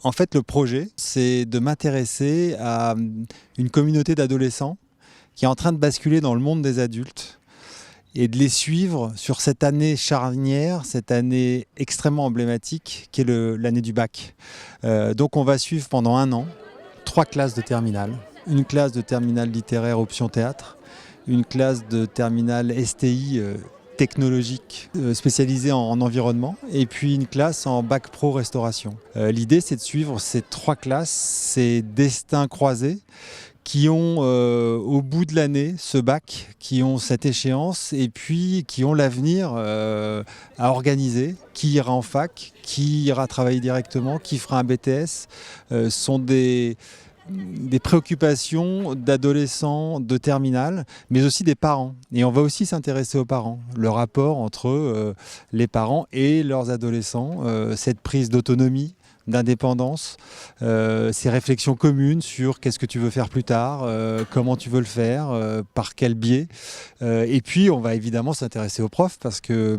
En fait, le projet, c'est de m'intéresser à une communauté d'adolescents qui est en train de basculer dans le monde des adultes et de les suivre sur cette année charnière, cette année extrêmement emblématique qui est l'année du bac. Donc on va suivre pendant 1 an 3 classes de terminale. Une classe de terminale littéraire option théâtre, une classe de terminale STI technologique spécialisée en environnement et puis une classe en bac pro restauration. L'idée c'est de suivre ces 3 classes, ces destins croisés qui ont au bout de l'année ce bac, qui ont cette échéance et puis qui ont l'avenir à organiser, qui ira en fac, qui ira travailler directement, qui fera un BTS, sont des préoccupations d'adolescents de terminale, mais aussi des parents. Et on va aussi s'intéresser aux parents, le rapport entre les parents et leurs adolescents, cette prise d'autonomie, d'indépendance, ces réflexions communes sur qu'est-ce que tu veux faire plus tard, comment tu veux le faire, par quel biais. Et puis on va évidemment s'intéresser aux profs parce que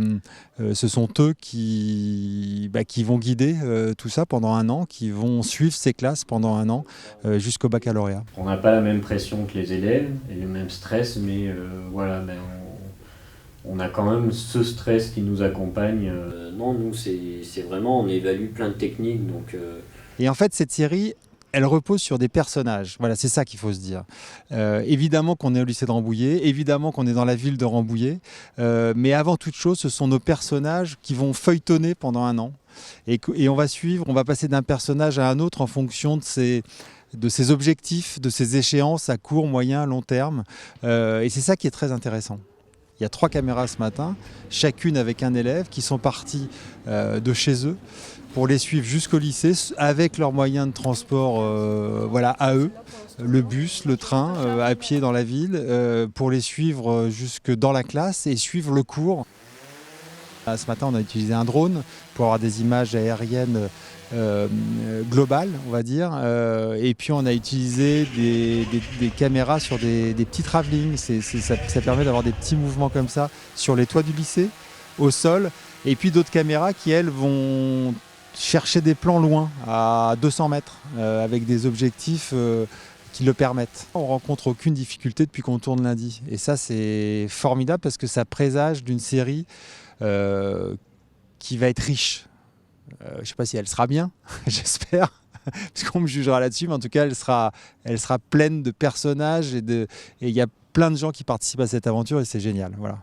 ce sont eux qui vont guider tout ça pendant 1 an, qui vont suivre ces classes pendant 1 an jusqu'au baccalauréat. On n'a pas la même pression que les élèves et le même stress, mais on a quand même ce stress qui nous accompagne. Non, nous, c'est vraiment, on évalue plein de techniques. Et en fait, cette série, elle repose sur des personnages. Voilà, c'est ça qu'il faut se dire. Évidemment qu'on est au lycée de Rambouillet, évidemment qu'on est dans la ville de Rambouillet, mais avant toute chose, ce sont nos personnages qui vont feuilletonner pendant 1 an. Et on va suivre, on va passer d'un personnage à un autre en fonction de ses objectifs, de ses échéances à court, moyen, long terme. Et c'est ça qui est très intéressant. Il y a 3 caméras ce matin, chacune avec un élève qui sont partis de chez eux pour les suivre jusqu'au lycée avec leurs moyens de transport à eux, le bus, le train, à pied dans la ville, pour les suivre jusque dans la classe et suivre le cours. Ce matin, on a utilisé un drone pour avoir des images aériennes globales, on va dire. Et puis, on a utilisé des caméras sur des petits travelling. Ça permet d'avoir des petits mouvements comme ça sur les toits du lycée, au sol. Et puis, d'autres caméras qui, elles, vont chercher des plans loin, à 200 mètres, avec des objectifs qui le permettent. On rencontre aucune difficulté depuis qu'on tourne lundi. Et ça, c'est formidable parce que ça présage d'une série qui va être riche. Je ne sais pas si elle sera bien, j'espère, parce qu'on me jugera là-dessus, mais en tout cas, elle sera pleine de personnages et il y a plein de gens qui participent à cette aventure et c'est génial. Voilà.